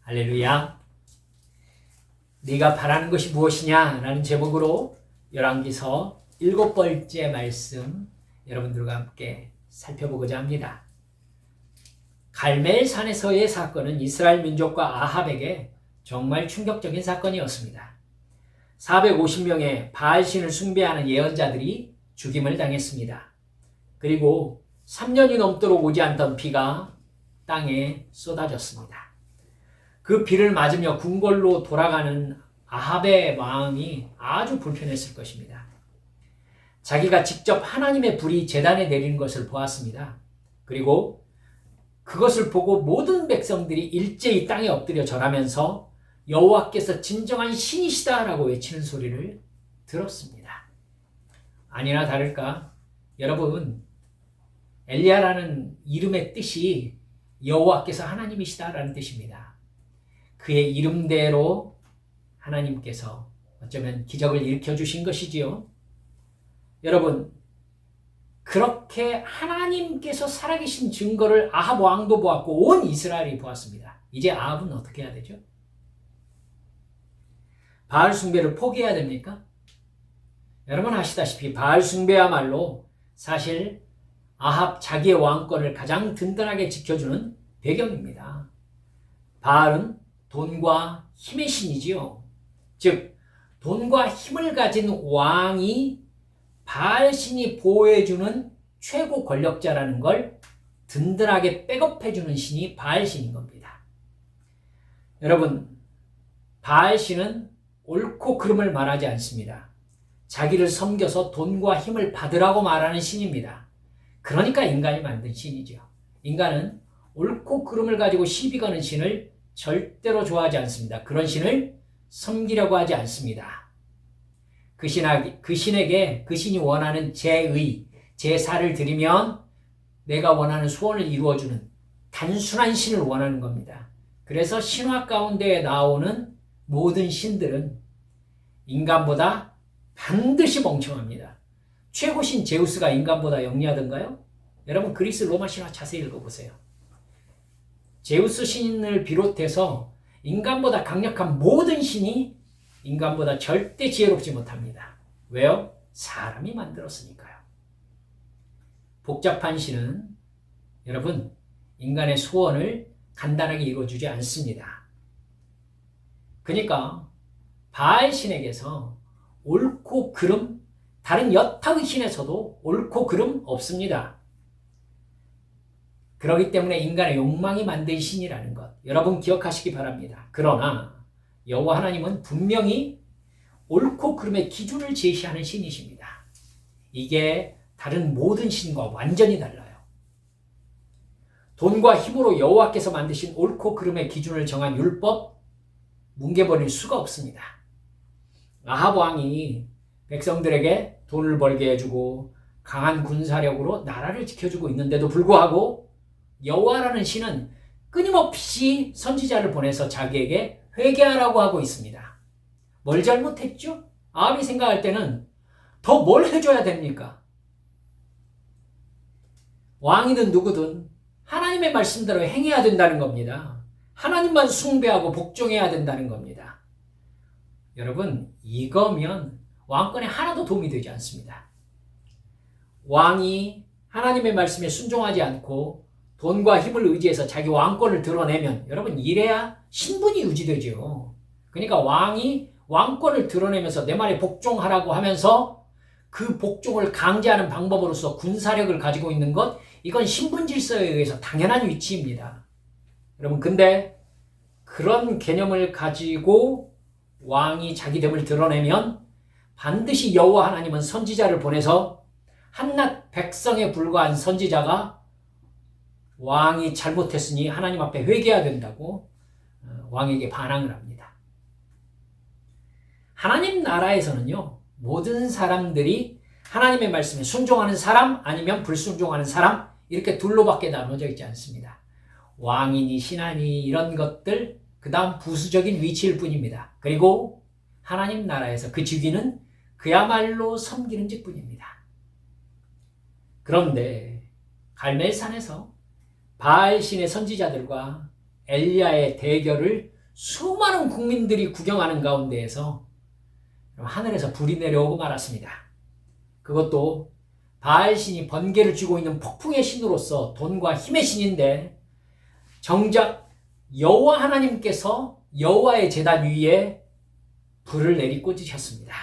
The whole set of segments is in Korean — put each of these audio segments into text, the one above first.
할렐루야. 네가 바라는 것이 무엇이냐? 라는 제목으로 열왕기서 7번째 말씀 여러분들과 함께 살펴보고자 합니다. 갈멜산에서의 사건은 이스라엘 민족과 아합에게 정말 충격적인 사건이었습니다. 450명의 바알신을 숭배하는 예언자들이 죽임을 당했습니다. 그리고 3년이 넘도록 오지 않던 비가 땅에 쏟아졌습니다. 그 비를 맞으며 궁궐로 돌아가는 아합의 마음이 아주 불편했을 것입니다. 자기가 직접 하나님의 불이 제단에 내리는 것을 보았습니다. 그리고 그것을 보고 모든 백성들이 일제히 땅에 엎드려 절하면서 여호와께서 진정한 신이시다라고 외치는 소리를 들었습니다. 아니나 다를까 여러분, 엘리야라는 이름의 뜻이 여호와께서 하나님이시다라는 뜻입니다. 그의 이름대로 하나님께서 어쩌면 기적을 일으켜 주신 것이지요. 여러분, 그렇게 하나님께서 살아계신 증거를 아합 왕도 보았고 온 이스라엘이 보았습니다. 이제 아합은 어떻게 해야 되죠? 바알 숭배를 포기해야 됩니까? 여러분 아시다시피 바알 숭배야말로 사실 아합 자기의 왕권을 가장 든든하게 지켜주는 배경입니다. 바알은 돈과 힘의 신이지요. 즉 돈과 힘을 가진 왕이 바알 신이 보호해주는 최고 권력자라는 걸 든든하게 백업해주는 신이 바알 신인 겁니다. 여러분, 바알 신은 옳고 그름을 말하지 않습니다. 자기를 섬겨서 돈과 힘을 받으라고 말하는 신입니다. 그러니까 인간이 만든 신이죠. 인간은 옳고 그름을 가지고 시비 거는 신을 절대로 좋아하지 않습니다. 그런 신을 섬기려고 하지 않습니다. 그 신에게 그 신이 원하는 제사를 드리면 내가 원하는 소원을 이루어주는 단순한 신을 원하는 겁니다. 그래서 신화 가운데 나오는 모든 신들은 인간보다 반드시 멍청합니다. 최고신 제우스가 인간보다 영리하던가요? 여러분 그리스 로마 신화 자세히 읽어보세요. 제우스 신을 비롯해서 인간보다 강력한 모든 신이 인간보다 절대 지혜롭지 못합니다. 왜요? 사람이 만들었으니까요. 복잡한 신은 여러분 인간의 소원을 간단하게 이루어주지 않습니다. 그러니까 바알 신에게서 옳고 그름, 다른 여타의 신에서도 옳고 그름 없습니다. 그렇기 때문에 인간의 욕망이 만든 신이라는 것 여러분 기억하시기 바랍니다. 그러나 여호와 하나님은 분명히 옳고 그름의 기준을 제시하는 신이십니다. 이게 다른 모든 신과 완전히 달라요. 돈과 힘으로 여호와께서 만드신 옳고 그름의 기준을 정한 율법 뭉개버릴 수가 없습니다. 아합 왕이 백성들에게 돈을 벌게 해주고 강한 군사력으로 나라를 지켜주고 있는데도 불구하고 여호와라는 신은 끊임없이 선지자를 보내서 자기에게 회개하라고 하고 있습니다. 뭘 잘못했죠? 아합이 생각할 때는 더 뭘 해줘야 됩니까? 왕이든 누구든 하나님의 말씀대로 행해야 된다는 겁니다. 하나님만 숭배하고 복종해야 된다는 겁니다. 여러분 이거면 왕권에 하나도 도움이 되지 않습니다. 왕이 하나님의 말씀에 순종하지 않고 돈과 힘을 의지해서 자기 왕권을 드러내면 여러분 이래야 신분이 유지되죠. 그러니까 왕이 왕권을 드러내면서 내 말에 복종하라고 하면서 그 복종을 강제하는 방법으로서 군사력을 가지고 있는 것 이건 신분 질서에 의해서 당연한 위치입니다. 여러분 근데 그런 개념을 가지고 왕이 자기됨을 드러내면 반드시 여호와 하나님은 선지자를 보내서 한낱 백성에 불과한 선지자가 왕이 잘못했으니 하나님 앞에 회개해야 된다고 왕에게 반항을 합니다. 하나님 나라에서는요 모든 사람들이 하나님의 말씀에 순종하는 사람 아니면 불순종하는 사람 이렇게 둘로밖에 나눠져 있지 않습니다. 왕이니 신하니 이런 것들 그 다음 부수적인 위치일 뿐입니다. 그리고 하나님 나라에서 그 직위는 그야말로 섬기는 직분입니다. 그런데 갈멜산에서 바알 신의 선지자들과 엘리야의 대결을 수많은 국민들이 구경하는 가운데에서 하늘에서 불이 내려오고 말았습니다. 그것도 바알신이 번개를 쥐고 있는 폭풍의 신으로서 돈과 힘의 신인데 정작 여호와 하나님께서 여호와의 제단 위에 불을 내리꽂으셨습니다.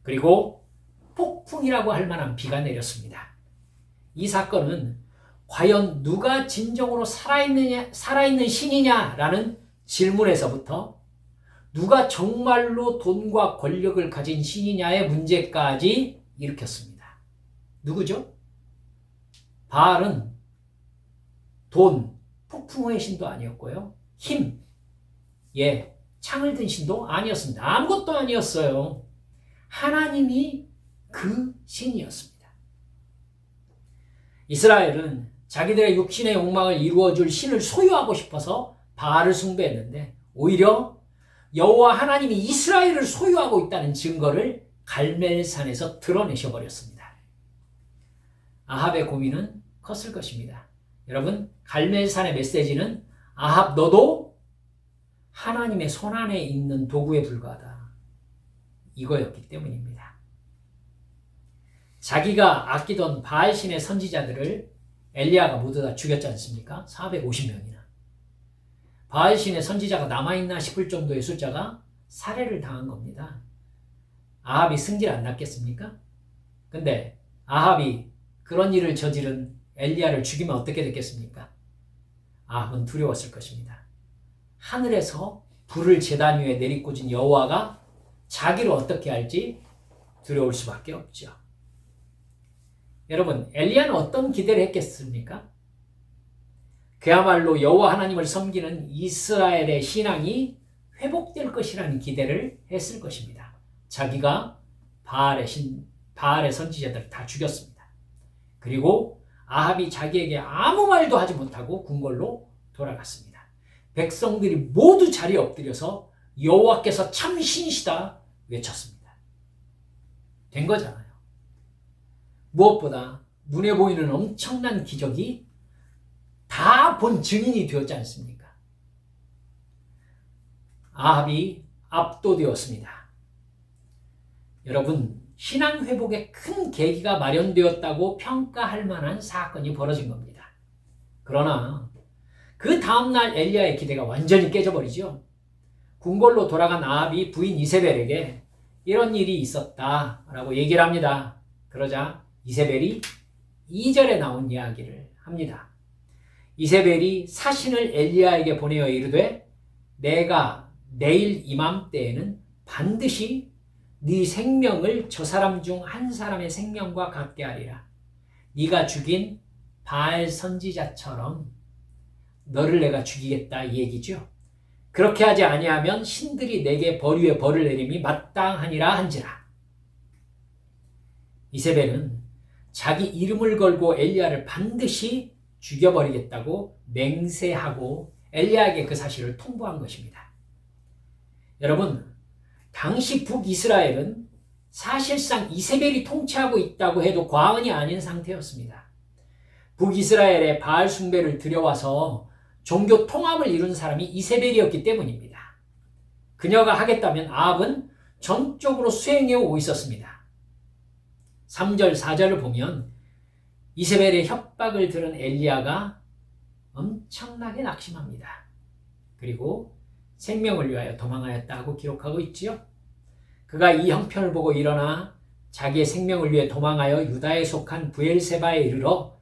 그리고 폭풍이라고 할 만한 비가 내렸습니다. 이 사건은 과연 누가 진정으로 살아있는 신이냐라는 질문에서부터 누가 정말로 돈과 권력을 가진 신이냐의 문제까지 일으켰습니다. 누구죠? 바알은 돈, 폭풍의 신도 아니었고요. 힘, 창을 든 신도 아니었습니다. 아무것도 아니었어요. 하나님이 그 신이었습니다. 이스라엘은 자기들의 육신의 욕망을 이루어줄 신을 소유하고 싶어서 바알을 숭배했는데 오히려 여호와 하나님이 이스라엘을 소유하고 있다는 증거를 갈멜산에서 드러내셔 버렸습니다. 아합의 고민은 컸을 것입니다. 여러분, 갈멜산의 메시지는 아합 너도 하나님의 손안에 있는 도구에 불과하다. 이거였기 때문입니다. 자기가 아끼던 바알신의 선지자들을 엘리야가 모두 다 죽였지 않습니까? 450명이나. 바알신의 선지자가 남아있나 싶을 정도의 숫자가 살해를 당한 겁니다. 아합이 승질 안 났겠습니까? 근데 아합이 그런 일을 저지른 엘리야를 죽이면 어떻게 됐겠습니까? 아합은 두려웠을 것입니다. 하늘에서 불을 제단 위에 내리꽂은 여호와가 자기를 어떻게 할지 두려울 수밖에 없죠. 여러분, 엘리야는 어떤 기대를 했겠습니까? 그야말로 여호와 하나님을 섬기는 이스라엘의 신앙이 회복될 것이라는 기대를 했을 것입니다. 자기가 바알의 선지자들을 다 죽였습니다. 그리고 아합이 자기에게 아무 말도 하지 못하고 궁궐로 돌아갔습니다. 백성들이 모두 자리에 엎드려서 여호와께서 참 신이시다 외쳤습니다. 된 거잖아요. 무엇보다 눈에 보이는 엄청난 기적이 다 본 증인이 되었지 않습니까? 아합이 압도되었습니다. 여러분, 신앙 회복에 큰 계기가 마련되었다고 평가할 만한 사건이 벌어진 겁니다. 그러나 그 다음날 엘리야의 기대가 완전히 깨져버리죠. 궁궐로 돌아간 아합이 부인 이세벨에게 이런 일이 있었다라고 얘기를 합니다. 그러자 이세벨이 2절에 나온 이야기를 합니다. 이세벨이 사신을 엘리야에게 보내어 이르되 내가 내일 이맘때에는 반드시 네 생명을 저 사람 중 한 사람의 생명과 같게 하리라. 네가 죽인 바알 선지자처럼 너를 내가 죽이겠다 이 얘기죠. 그렇게 하지 아니하면 신들이 내게 벌 위에 벌을 내림이 마땅하니라 한지라. 이세벨은 자기 이름을 걸고 엘리야를 반드시 죽여버리겠다고 맹세하고 엘리야에게 그 사실을 통보한 것입니다. 여러분, 당시 북이스라엘은 사실상 이세벨이 통치하고 있다고 해도 과언이 아닌 상태였습니다. 북이스라엘의 바알 숭배를 들여와서 종교 통합을 이룬 사람이 이세벨이었기 때문입니다. 그녀가 하겠다면 아합은 전적으로 수행해 오고 있었습니다. 3절, 4절을 보면 이세벨의 협박을 들은 엘리야가 엄청나게 낙심합니다. 그리고 생명을 위하여 도망하였다고 기록하고 있지요. 그가 이 형편을 보고 일어나 자기의 생명을 위해 도망하여 유다에 속한 브엘세바에 이르러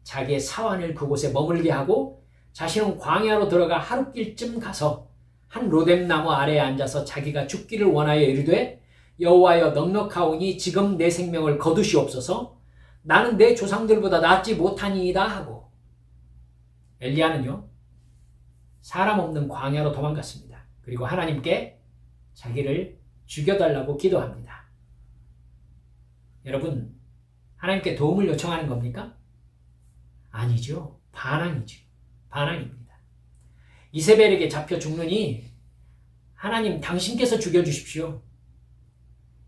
자기의 사환을 그곳에 머물게 하고 자신은 광야로 들어가 하룻길쯤 가서 한 로뎀나무 아래에 앉아서 자기가 죽기를 원하여 이르되 여호와여 넉넉하오니 지금 내 생명을 거두시옵소서. 나는 내 조상들보다 낫지 못하니이다 하고 엘리야는요 사람 없는 광야로 도망갔습니다. 그리고 하나님께 자기를 죽여달라고 기도합니다. 여러분, 하나님께 도움을 요청하는 겁니까? 아니죠. 반항이죠. 반항입니다. 이세벨에게 잡혀 죽느니 하나님 당신께서 죽여주십시오.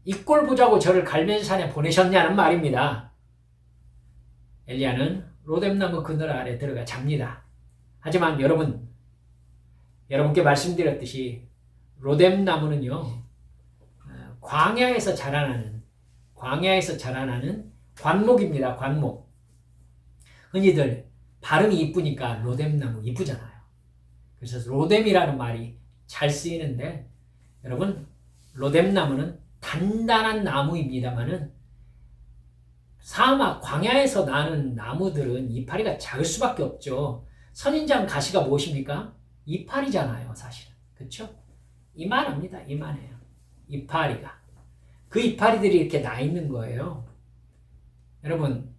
이 꼴 보자고 저를 갈멜산에 보내셨냐는 말입니다. 엘리야는 로뎀나무 그늘 아래 들어가 잡니다. 하지만 여러분, 여러분께 말씀드렸듯이 로뎀나무는요, 광야에서 자라나는 관목입니다. 관목. 흔히들 발음이 이쁘니까 로뎀나무 이쁘잖아요. 그래서 로뎀이라는 말이 잘 쓰이는데, 여러분, 로뎀나무는 단단한 나무입니다만은 사막 광야에서 나는 나무들은 이파리가 작을 수밖에 없죠. 선인장 가시가 무엇입니까? 이파리잖아요, 사실은. 그렇죠? 이만합니다. 이만해요. 이파리가. 그 이파리들이 이렇게 나 있는 거예요. 여러분,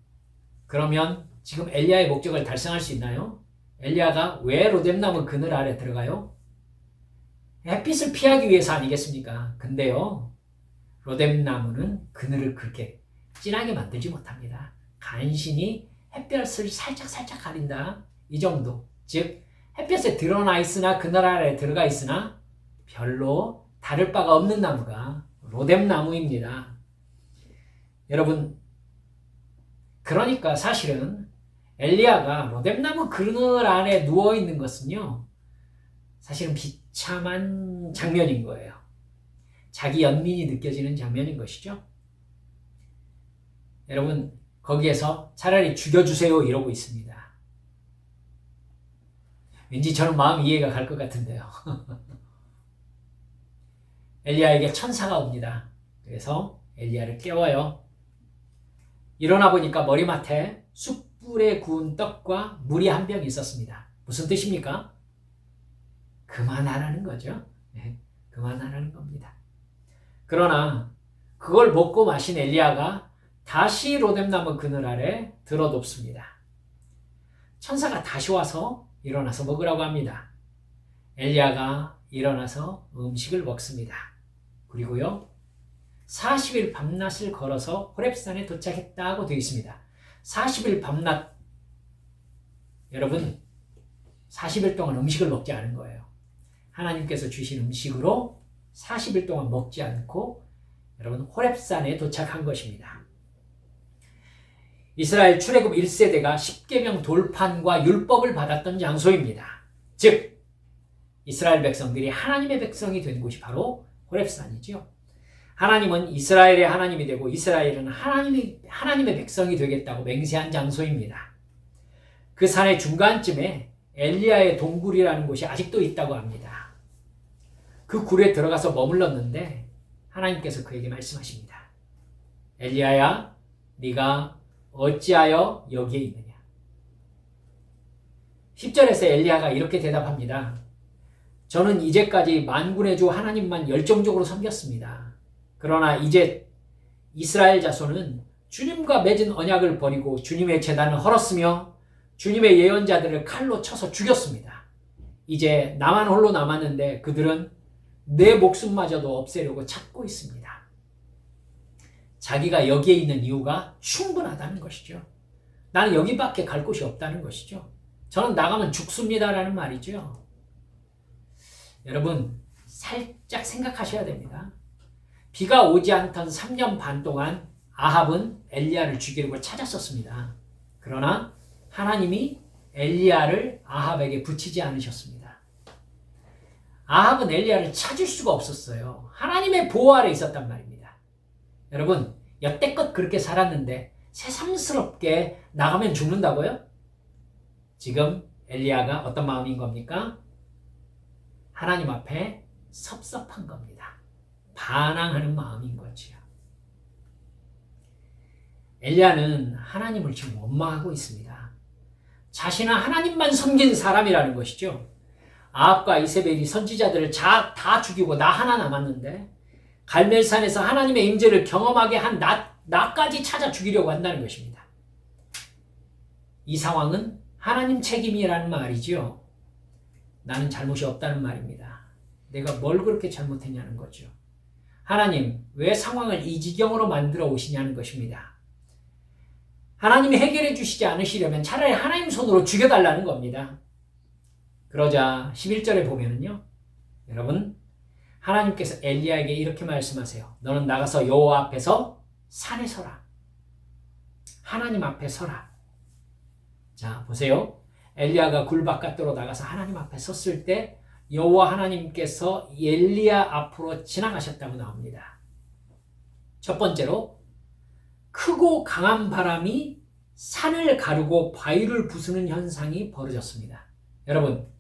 그러면 지금 엘리야의 목적을 달성할 수 있나요? 엘리야가 왜 로뎀나무 그늘 아래 들어가요? 햇빛을 피하기 위해서 아니겠습니까? 근데요, 로뎀나무는 그늘을 그렇게 진하게 만들지 못합니다. 간신히 햇볕을 살짝 가린다. 이 정도. 즉, 햇볕에 드러나 있으나 그늘 아래 들어가 있으나 별로 다를 바가 없는 나무가 로뎀나무입니다. 여러분, 그러니까 사실은 엘리야가 로뎀나무 그늘 안에 누워있는 것은요, 사실은 비참한 장면인 거예요. 자기 연민이 느껴지는 장면인 것이죠. 여러분, 거기에서 차라리 죽여주세요 이러고 있습니다. 왠지 저는 마음 이해가 갈 것 같은데요. 엘리야에게 천사가 옵니다. 그래서 엘리야를 깨워요. 일어나 보니까 머리맡에 숯불에 구운 떡과 물이 한 병 있었습니다. 무슨 뜻입니까? 그만하라는 거죠. 네, 그만하라는 겁니다. 그러나 그걸 먹고 마신 엘리야가 다시 로뎀나무 그늘 아래 들어눕습니다. 천사가 다시 와서 일어나서 먹으라고 합니다. 엘리야가 일어나서 음식을 먹습니다. 그리고요, 40일 밤낮을 걸어서 호렙산에 도착했다고 되어 있습니다. 40일 밤낮, 여러분, 40일 동안 음식을 먹지 않은 거예요. 하나님께서 주신 음식으로 40일 동안 먹지 않고 여러분 호렙산에 도착한 것입니다. 이스라엘 출애굽 1세대가 10계명 돌판과 율법을 받았던 장소입니다. 즉 이스라엘 백성들이 하나님의 백성이 된 곳이 바로 호렙산이죠. 하나님은 이스라엘의 하나님이 되고 이스라엘은 하나님의 백성이 되겠다고 맹세한 장소입니다. 그 산의 중간쯤에 엘리야의 동굴이라는 곳이 아직도 있다고 합니다. 그 굴에 들어가서 머물렀는데 하나님께서 그에게 말씀하십니다. 엘리야야, 네가 어찌하여 여기에 있느냐? 10절에서 엘리야가 이렇게 대답합니다. 저는 이제까지 만군의 주 하나님만 열정적으로 섬겼습니다. 그러나 이제 이스라엘 자손은 주님과 맺은 언약을 버리고 주님의 제단을 헐었으며 주님의 예언자들을 칼로 쳐서 죽였습니다. 이제 나만 홀로 남았는데 그들은 내 목숨마저도 없애려고 찾고 있습니다. 자기가 여기에 있는 이유가 충분하다는 것이죠. 나는 여기밖에 갈 곳이 없다는 것이죠. 저는 나가면 죽습니다라는 말이죠. 여러분, 살짝 생각하셔야 됩니다. 비가 오지 않던 3년 반 동안 아합은 엘리야를 죽이려고 찾았었습니다. 그러나 하나님이 엘리야를 아합에게 붙이지 않으셨습니다. 아합은 엘리야를 찾을 수가 없었어요. 하나님의 보호 아래 있었단 말입니다. 여러분, 여태껏 그렇게 살았는데 새삼스럽게 나가면 죽는다고요? 지금 엘리야가 어떤 마음인 겁니까? 하나님 앞에 섭섭한 겁니다. 반항하는 마음인 거지요. 엘리야는 하나님을 지금 원망하고 있습니다. 자신은 하나님만 섬긴 사람이라는 것이죠. 아합과 이세벨이 선지자들을 다 죽이고 나 하나 남았는데 갈멜산에서 하나님의 임재를 경험하게 한 나까지 찾아 죽이려고 한다는 것입니다. 이 상황은 하나님 책임이라는 말이죠. 나는 잘못이 없다는 말입니다. 내가 뭘 그렇게 잘못했냐는 거죠. 하나님, 왜 상황을 이 지경으로 만들어 오시냐는 것입니다. 하나님이 해결해 주시지 않으시려면 차라리 하나님 손으로 죽여달라는 겁니다. 그러자 11절에 보면은요, 여러분, 하나님께서 엘리야에게 이렇게 말씀하세요. 너는 나가서 여호와 앞에서 산에 서라. 하나님 앞에 서라. 자, 보세요. 엘리야가 굴 바깥으로 나가서 하나님 앞에 섰을 때 여호와 하나님께서 엘리야 앞으로 지나가셨다고 나옵니다. 첫 번째로 크고 강한 바람이 산을 가르고 바위를 부수는 현상이 벌어졌습니다. 여러분,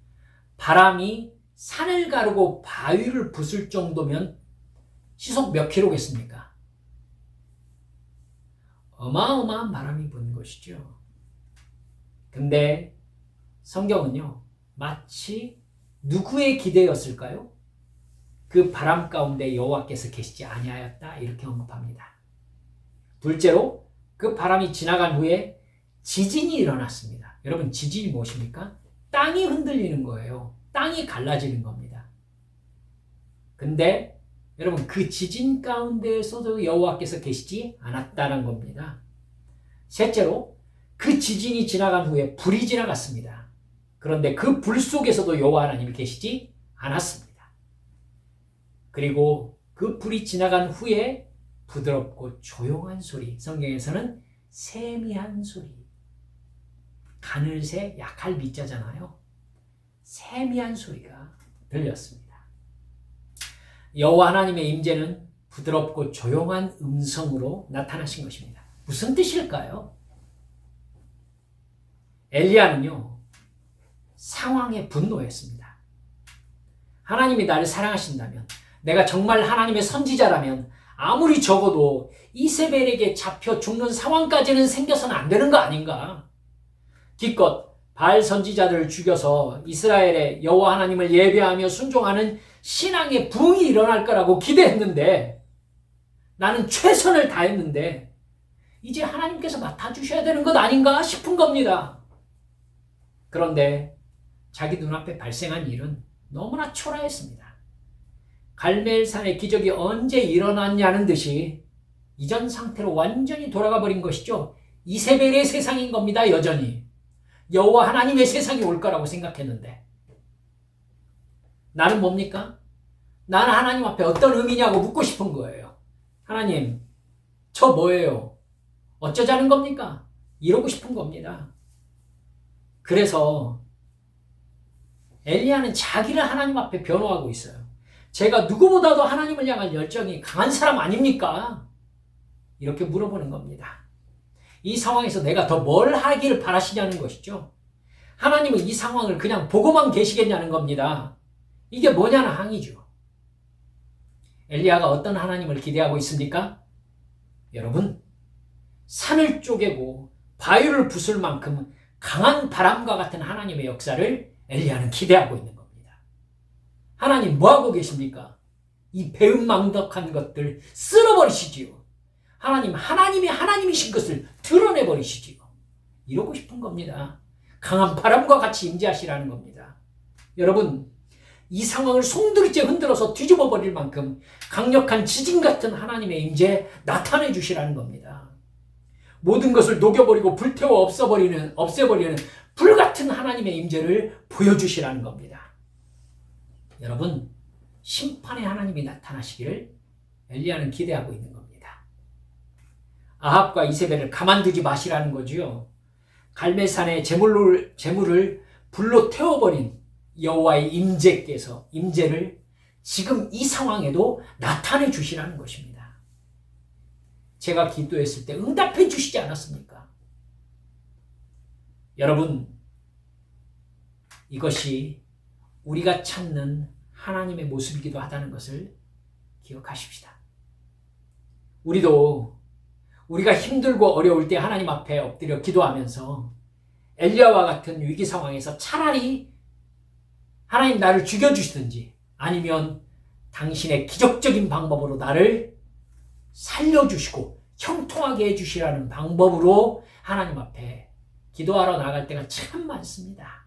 바람이 산을 가르고 바위를 부술 정도면 시속 몇 킬로겠습니까? 어마어마한 바람이 부는 것이죠. 근데 성경은요, 마치 누구의 기대였을까요? 그 바람 가운데 여호와께서 계시지 아니하였다, 이렇게 언급합니다. 둘째로 그 바람이 지나간 후에 지진이 일어났습니다. 여러분, 지진이 무엇입니까? 땅이 흔들리는 거예요. 땅이 갈라지는 겁니다. 근데 여러분, 그 지진 가운데에서도 여호와께서 계시지 않았다는 겁니다. 셋째로 그 지진이 지나간 후에 불이 지나갔습니다. 그런데 그 불 속에서도 여호와 하나님이 계시지 않았습니다. 그리고 그 불이 지나간 후에 부드럽고 조용한 소리, 성경에서는 세미한 소리, 가늘새 약할 미자잖아요. 세미한 소리가 들렸습니다. 여호와 하나님의 임재는 부드럽고 조용한 음성으로 나타나신 것입니다. 무슨 뜻일까요? 엘리야는요, 상황에 분노했습니다. 하나님이 나를 사랑하신다면, 내가 정말 하나님의 선지자라면 아무리 적어도 이세벨에게 잡혀 죽는 상황까지는 생겨서는 안 되는 거 아닌가? 기껏 바알 선지자들을 죽여서 이스라엘의 여호와 하나님을 예배하며 순종하는 신앙의 부흥이 일어날 거라고 기대했는데, 나는 최선을 다했는데 이제 하나님께서 맡아주셔야 되는 것 아닌가 싶은 겁니다. 그런데 자기 눈앞에 발생한 일은 너무나 초라했습니다. 갈멜산의 기적이 언제 일어났냐는 듯이 이전 상태로 완전히 돌아가 버린 것이죠. 이세벨의 세상인 겁니다. 여전히 여호와 하나님의 세상이 올 거라고 생각했는데, 나는 뭡니까? 나는 하나님 앞에 어떤 의미냐고 묻고 싶은 거예요. 하나님, 저 뭐예요? 어쩌자는 겁니까? 이러고 싶은 겁니다. 그래서 엘리야는 자기를 하나님 앞에 변호하고 있어요. 제가 누구보다도 하나님을 향한 열정이 강한 사람 아닙니까? 이렇게 물어보는 겁니다. 이 상황에서 내가 더 뭘 하기를 바라시냐는 것이죠. 하나님은 이 상황을 그냥 보고만 계시겠냐는 겁니다. 이게 뭐냐는 항의죠. 엘리야가 어떤 하나님을 기대하고 있습니까? 여러분, 산을 쪼개고 바위를 부술 만큼 강한 바람과 같은 하나님의 역사를 엘리야는 기대하고 있는 겁니다. 하나님 뭐하고 계십니까? 이 배은망덕한 것들 쓸어버리시지요. 하나님이 하나님이신 것을 드러내버리시지요. 이러고 싶은 겁니다. 강한 바람과 같이 임재하시라는 겁니다. 여러분, 이 상황을 송두리째 흔들어서 뒤집어 버릴 만큼 강력한 지진 같은 하나님의 임재 나타내 주시라는 겁니다. 모든 것을 녹여버리고 불태워 없애버리는 불같은 하나님의 임재를 보여주시라는 겁니다. 여러분, 심판의 하나님이 나타나시기를 엘리야는 기대하고 있는 겁니다. 아합과 이세벨을 가만두지 마시라는 거지요. 갈멜산의 재물을 불로 태워버린 여호와의 임재를 지금 이 상황에도 나타내 주시라는 것입니다. 제가 기도했을 때 응답해 주시지 않았습니까? 여러분, 이것이 우리가 찾는 하나님의 모습이기도 하다는 것을 기억하십시다. 우리가 힘들고 어려울 때 하나님 앞에 엎드려 기도하면서 엘리야와 같은 위기 상황에서 차라리 하나님 나를 죽여주시든지 아니면 당신의 기적적인 방법으로 나를 살려주시고 형통하게 해주시라는 방법으로 하나님 앞에 기도하러 나갈 때가 참 많습니다.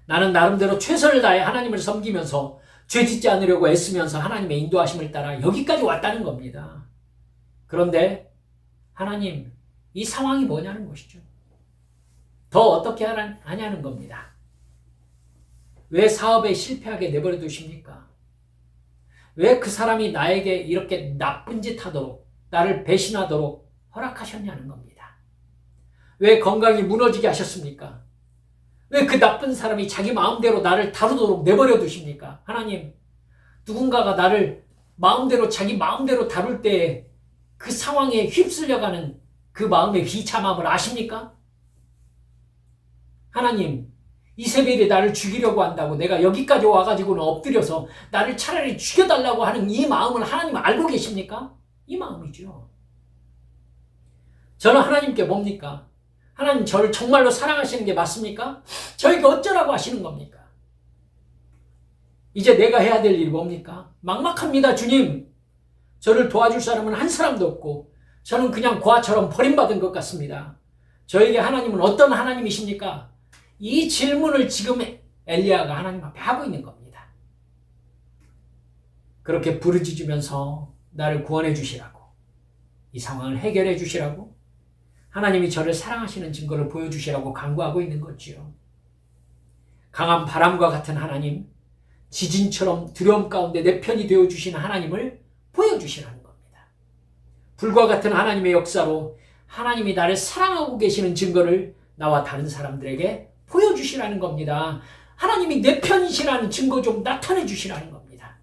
나는 나름대로 최선을 다해 하나님을 섬기면서 죄 짓지 않으려고 애쓰면서 하나님의 인도하심을 따라 여기까지 왔다는 겁니다. 그런데 하나님, 이 상황이 뭐냐는 것이죠. 더 어떻게 하냐는 겁니다. 왜 사업에 실패하게 내버려 두십니까? 왜 그 사람이 나에게 이렇게 나쁜 짓 하도록, 나를 배신하도록 허락하셨냐는 겁니다. 왜 건강이 무너지게 하셨습니까? 왜 그 나쁜 사람이 자기 마음대로 나를 다루도록 내버려 두십니까? 하나님, 누군가가 나를 마음대로 자기 마음대로 다룰 때 그 상황에 휩쓸려가는 그 마음의 비참함을 아십니까? 하나님, 이세벨이 나를 죽이려고 한다고 내가 여기까지 와가지고는 엎드려서 나를 차라리 죽여달라고 하는 이 마음을 하나님 알고 계십니까? 이 마음이죠. 저는 하나님께 뭡니까? 하나님 저를 정말로 사랑하시는 게 맞습니까? 저에게 어쩌라고 하시는 겁니까? 이제 내가 해야 될 일이 뭡니까? 막막합니다, 주님. 저를 도와줄 사람은 한 사람도 없고 저는 그냥 고아처럼 버림받은 것 같습니다. 저에게 하나님은 어떤 하나님이십니까? 이 질문을 지금 엘리야가 하나님 앞에 하고 있는 겁니다. 그렇게 부르짖으면서 나를 구원해 주시라고, 이 상황을 해결해 주시라고, 하나님이 저를 사랑하시는 증거를 보여주시라고 간구하고 있는 거지요. 강한 바람과 같은 하나님, 지진처럼 두려움 가운데 내 편이 되어주시는 하나님을 보여주시라는 겁니다. 불과 같은 하나님의 역사로 하나님이 나를 사랑하고 계시는 증거를 나와 다른 사람들에게 보여주시라는 겁니다. 하나님이 내 편이시라는 증거 좀 나타내 주시라는 겁니다.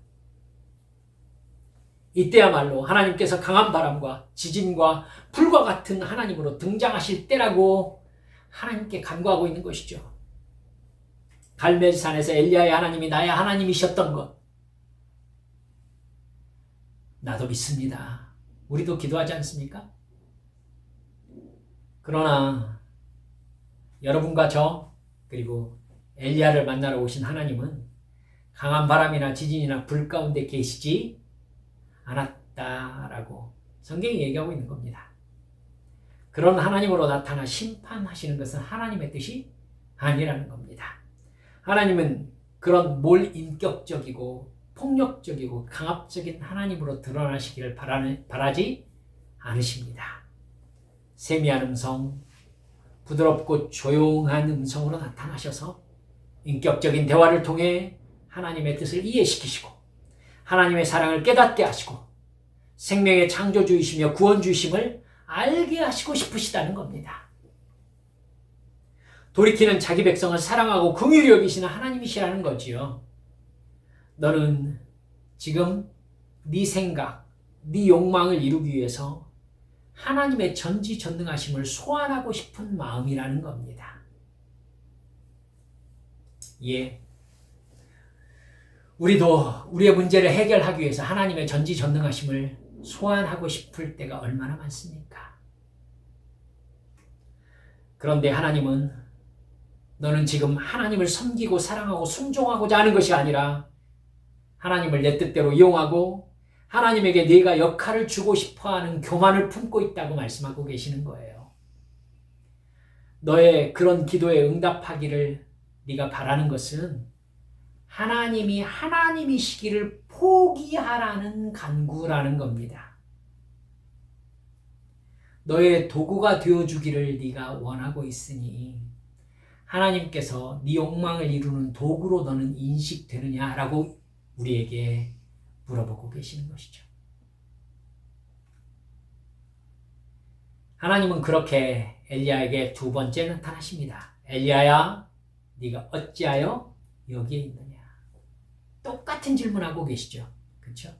이때야말로 하나님께서 강한 바람과 지진과 불과 같은 하나님으로 등장하실 때라고 하나님께 간구하고 있는 것이죠. 갈멜산에서 엘리야의 하나님이 나의 하나님이셨던 것, 나도 믿습니다. 우리도 기도하지 않습니까? 그러나 여러분과 저 그리고 엘리야를 만나러 오신 하나님은 강한 바람이나 지진이나 불 가운데 계시지 않았다라고 성경이 얘기하고 있는 겁니다. 그런 하나님으로 나타나 심판하시는 것은 하나님의 뜻이 아니라는 겁니다. 하나님은 그런 몰인격적이고 폭력적이고 강압적인 하나님으로 드러나시기를 바라지 않으십니다. 세미한 음성, 부드럽고 조용한 음성으로 나타나셔서 인격적인 대화를 통해 하나님의 뜻을 이해시키시고 하나님의 사랑을 깨닫게 하시고 생명의 창조주이시며 구원주이심을 알게 하시고 싶으시다는 겁니다. 돌이키는 자기 백성을 사랑하고 긍휼히 여기시는 하나님이시라는 거지요. 너는 지금 네 생각, 네 욕망을 이루기 위해서 하나님의 전지전능하심을 소환하고 싶은 마음이라는 겁니다. 예. 우리도 우리의 문제를 해결하기 위해서 하나님의 전지전능하심을 소환하고 싶을 때가 얼마나 많습니까? 그런데 하나님은 너는 지금 하나님을 섬기고 사랑하고 순종하고자 하는 것이 아니라 하나님을 내 뜻대로 이용하고 하나님에게 네가 역할을 주고 싶어하는 교만을 품고 있다고 말씀하고 계시는 거예요. 너의 그런 기도에 응답하기를 네가 바라는 것은 하나님이 하나님이시기를 포기하라는 간구라는 겁니다. 너의 도구가 되어주기를 네가 원하고 있으니 하나님께서 네 욕망을 이루는 도구로 너는 인식되느냐라고 우리에게 물어보고 계시는 것이죠. 하나님은 그렇게 엘리야에게 두 번째 나타나십니다. 엘리야야, 네가 어찌하여 여기에 있느냐? 똑같은 질문하고 계시죠. 그렇죠?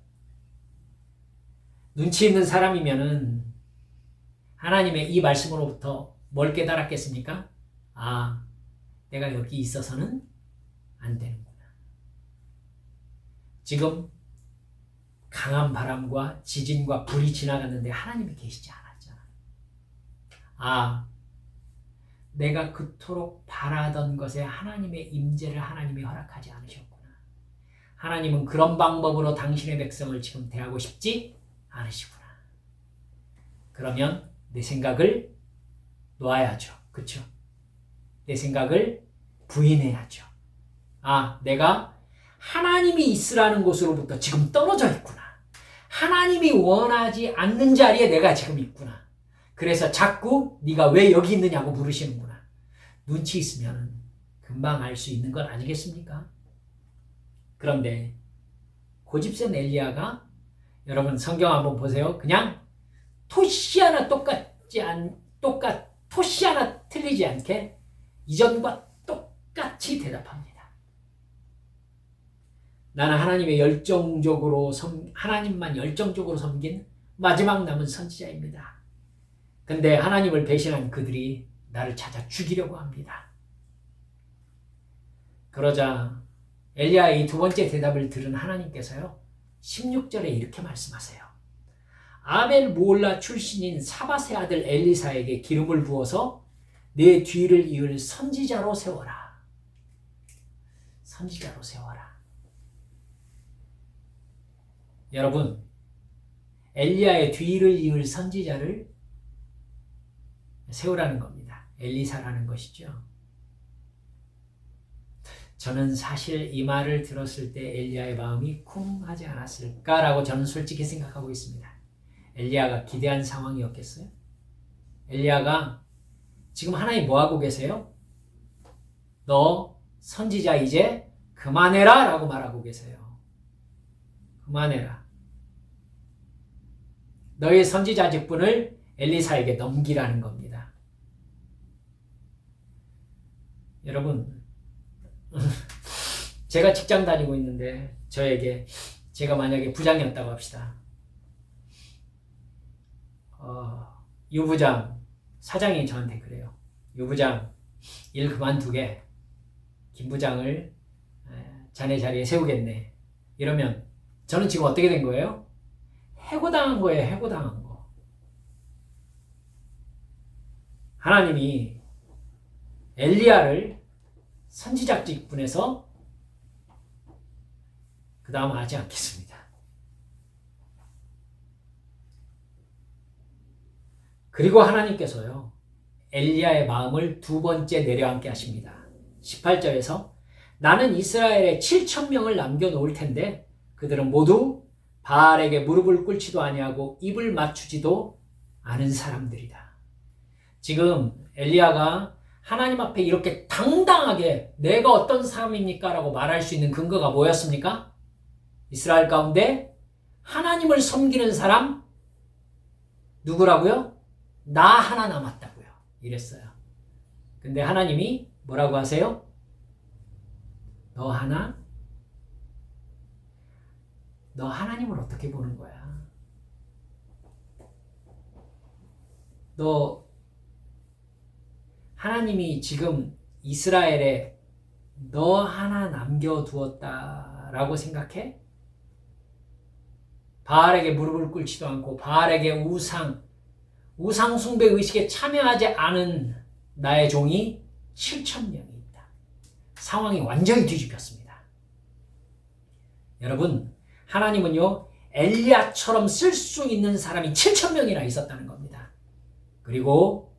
눈치 있는 사람이면은 하나님의 이 말씀으로부터 뭘 깨달았겠습니까? 아, 내가 여기 있어서는 안 되는구나. 지금 강한 바람과 지진과 불이 지나갔는데 하나님이 계시지 않았잖아. 아, 내가 그토록 바라던 것에 하나님의 임재를 하나님이 허락하지 않으셨구나. 하나님은 그런 방법으로 당신의 백성을 지금 대하고 싶지 않으시구나. 그러면 내 생각을 놓아야죠. 그렇죠? 내 생각을 부인해야죠. 아, 내가 하나님이 있으라는 곳으로부터 지금 떨어져 있구나. 하나님이 원하지 않는 자리에 내가 지금 있구나. 그래서 자꾸 네가 왜 여기 있느냐고 물으시는구나. 눈치 있으면 금방 알 수 있는 건 아니겠습니까? 그런데 고집센 엘리야가 여러분 성경 한번 보세요. 그냥 토시 하나 토시 하나 틀리지 않게 이전과 똑같이 대답합니다. 나는 하나님만 열정적으로 섬긴 마지막 남은 선지자입니다. 근데 하나님을 배신한 그들이 나를 찾아 죽이려고 합니다. 그러자 엘리야의 이 두 번째 대답을 들은 하나님께서요, 16절에 이렇게 말씀하세요. 아벨 모올라 출신인 사밧의 아들 엘리사에게 기름을 부어서 내 뒤를 이을 선지자로 세워라. 선지자로 세워라. 여러분, 엘리야의 뒤를 이을 선지자를 세우라는 겁니다. 엘리사라는 것이죠. 저는 사실 이 말을 들었을 때 엘리야의 마음이 쿵 하지 않았을까라고 저는 솔직히 생각하고 있습니다. 엘리야가 기대한 상황이었겠어요? 엘리야가 지금 하나님 뭐하고 계세요? 너 선지자 이제 그만해라 라고 말하고 계세요. 그만해라. 너의 선지자 직분을 엘리사에게 넘기라는 겁니다. 여러분, 제가 직장 다니고 있는데 제가 만약에 부장이었다고 합시다. 유부장, 사장이 저한테 그래요. 유부장, 일 그만두게. 김 부장을 자네 자리에 세우겠네. 이러면 저는 지금 어떻게 된 거예요? 해고당한 거예요. 해고당한 거. 하나님이 엘리야를 선지자 직분에서 그 다음 하지 않겠습니다. 그리고 하나님께서요, 엘리야의 마음을 두 번째 내려앉게 하십니다. 18절에서 나는 이스라엘에 7,000명을 남겨놓을 텐데 그들은 모두 바알에게 무릎을 꿇지도 아니하고 입을 맞추지도 않은 사람들이다. 지금 엘리야가 하나님 앞에 이렇게 당당하게 내가 어떤 사람입니까? 라고 말할 수 있는 근거가 뭐였습니까? 이스라엘 가운데 하나님을 섬기는 사람 누구라고요? 나 하나 남았다고요. 이랬어요. 근데 하나님이 뭐라고 하세요? 너 하나님을 어떻게 보는 거야? 너 하나님이 지금 이스라엘에 너 하나 남겨두었다라고 생각해? 바알에게 무릎을 꿇지도 않고 바알에게 우상 숭배 의식에 참여하지 않은 나의 종이 7,000명이 있다. 상황이 완전히 뒤집혔습니다. 여러분, 하나님은요, 엘리야처럼 쓸 수 있는 사람이 7,000명이나 있었다는 겁니다. 그리고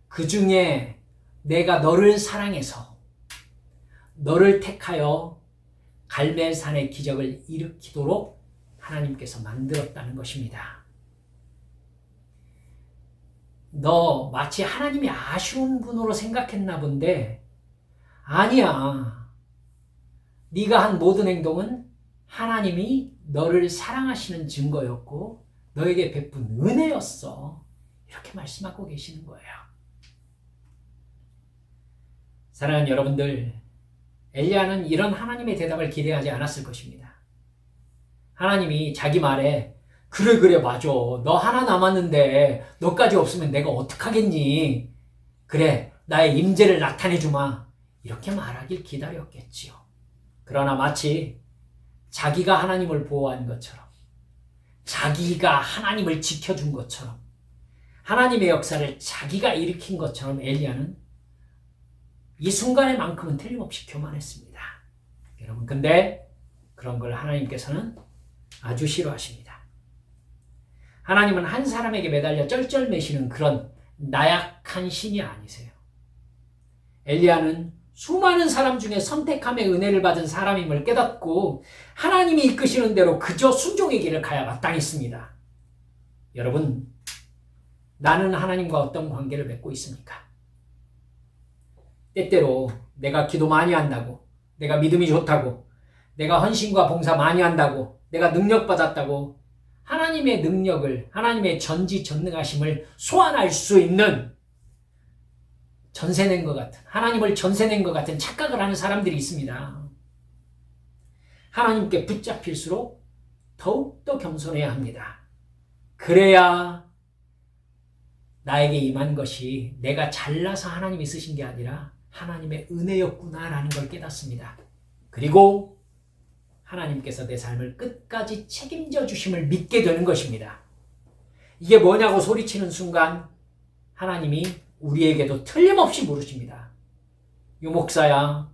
그 중에 내가 너를 사랑해서 너를 택하여 갈멜산의 기적을 일으키도록 하나님께서 만들었다는 것입니다. 너 마치 하나님이 아쉬운 분으로 생각했나 본데 아니야. 네가 한 모든 행동은 하나님이 너를 사랑하시는 증거였고 너에게 베푼 은혜였어. 이렇게 말씀하고 계시는 거예요. 사랑하는 여러분들, 엘리야는 이런 하나님의 대답을 기대하지 않았을 것입니다. 하나님이 자기 말에 그래 맞아. 너 하나 남았는데 너까지 없으면 내가 어떡하겠니? 그래, 나의 임재를 나타내 주마. 이렇게 말하길 기다렸겠지요. 그러나 마치 자기가 하나님을 보호한 것처럼, 자기가 하나님을 지켜준 것처럼, 하나님의 역사를 자기가 일으킨 것처럼 엘리야는 이 순간에만큼은 틀림없이 교만했습니다. 여러분, 근데 그런 걸 하나님께서는 아주 싫어하십니다. 하나님은 한 사람에게 매달려 쩔쩔매시는 그런 나약한 신이 아니세요. 엘리야는 수많은 사람 중에 선택함의 은혜를 받은 사람임을 깨닫고 하나님이 이끄시는 대로 그저 순종의 길을 가야 마땅했습니다. 여러분, 나는 하나님과 어떤 관계를 맺고 있습니까? 때때로 내가 기도 많이 한다고, 내가 믿음이 좋다고, 내가 헌신과 봉사 많이 한다고, 내가 능력 받았다고 하나님의 능력을, 하나님의 전지전능하심을 소환할 수 있는 전세낸 것 같은, 하나님을 전세낸 것 같은 착각을 하는 사람들이 있습니다. 하나님께 붙잡힐수록 더욱더 겸손해야 합니다. 그래야 나에게 임한 것이 내가 잘나서 하나님이 쓰신 게 아니라 하나님의 은혜였구나라는 걸 깨닫습니다. 그리고 하나님께서 내 삶을 끝까지 책임져 주심을 믿게 되는 것입니다. 이게 뭐냐고 소리치는 순간 하나님이 우리에게도 틀림없이 물으십니다. 유목사야,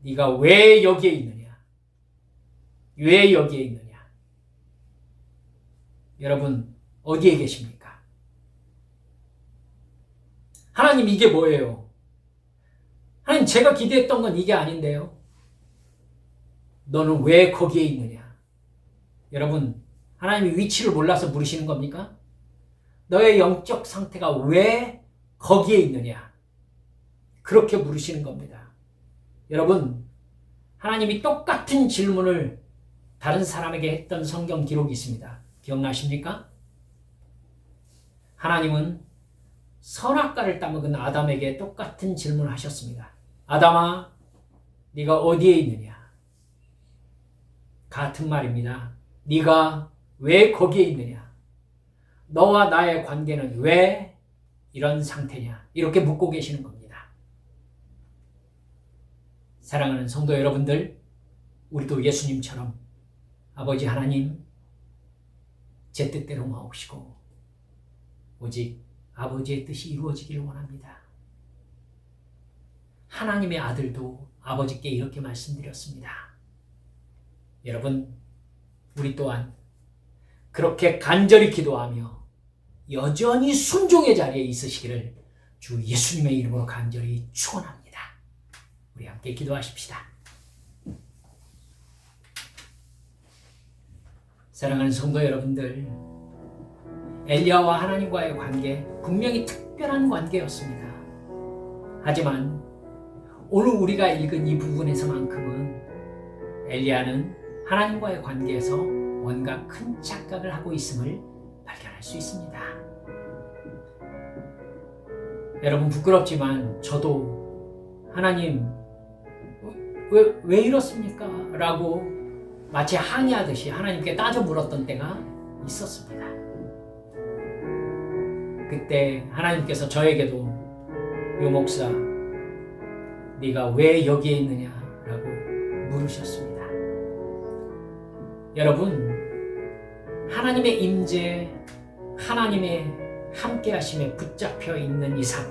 네가 왜 여기에 있느냐? 왜 여기에 있느냐? 여러분, 어디에 계십니까? 하나님, 이게 뭐예요? 하나님, 제가 기대했던 건 이게 아닌데요. 너는 왜 거기에 있느냐? 여러분, 하나님이 위치를 몰라서 물으시는 겁니까? 너의 영적 상태가 왜 거기에 있느냐? 그렇게 물으시는 겁니다. 여러분, 하나님이 똑같은 질문을 다른 사람에게 했던 성경 기록이 있습니다. 기억나십니까? 하나님은 선악과를 따먹은 아담에게 똑같은 질문을 하셨습니다. 아담아, 네가 어디에 있느냐? 같은 말입니다. 네가 왜 거기에 있느냐? 너와 나의 관계는 왜 이런 상태냐? 이렇게 묻고 계시는 겁니다. 사랑하는 성도 여러분들, 우리도 예수님처럼 아버지 하나님, 제 뜻대로 마옵시고 오직 아버지의 뜻이 이루어지기를 원합니다. 하나님의 아들도 아버지께 이렇게 말씀드렸습니다. 여러분, 우리 또한 그렇게 간절히 기도하며 여전히 순종의 자리에 있으시기를 주 예수님의 이름으로 간절히 축원합니다. 우리 함께 기도하십시다. 사랑하는 성도 여러분들, 엘리야와 하나님과의 관계, 분명히 특별한 관계였습니다. 하지만 오늘 우리가 읽은 이 부분에서만큼은 엘리야는 하나님과의 관계에서 뭔가 큰 착각을 하고 있음을 발견할 수 있습니다. 여러분, 부끄럽지만 저도 하나님 왜 이렇습니까? 라고 마치 항의하듯이 하나님께 따져 물었던 때가 있었습니다. 그때 하나님께서 저에게도 유목사, 네가 왜 여기에 있느냐라고 물으셨습니다. 여러분, 하나님의 임재, 하나님의 함께하심에 붙잡혀 있는 이상,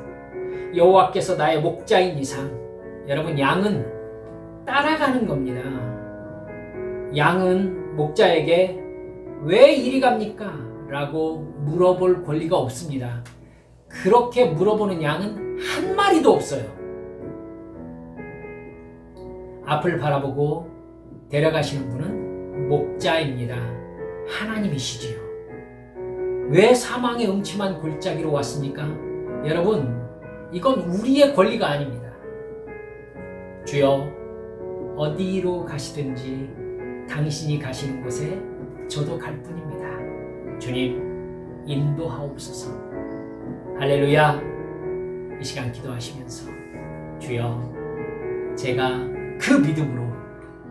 여호와께서 나의 목자인 이상, 여러분, 양은 따라가는 겁니다. 양은 목자에게 왜 이리 갑니까? 라고 물어볼 권리가 없습니다. 그렇게 물어보는 양은 한 마리도 없어요. 앞을 바라보고 데려가시는 분은 목자입니다. 하나님이시지요. 왜 사망의 음침한 골짜기로 왔습니까? 여러분, 이건 우리의 권리가 아닙니다. 주여, 어디로 가시든지 당신이 가시는 곳에 저도 갈 뿐입니다. 주님, 인도하옵소서. 할렐루야. 이 시간 기도하시면서 주여, 제가 그 믿음으로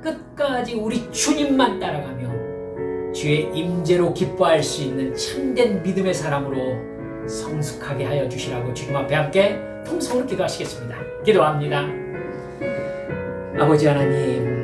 끝까지 우리 주님만 따라가며 주의 임재로 기뻐할 수 있는 참된 믿음의 사람으로 성숙하게 하여 주시라고 주님 앞에 함께 통성으로 기도하시겠습니다. 기도합니다. 아버지 하나님,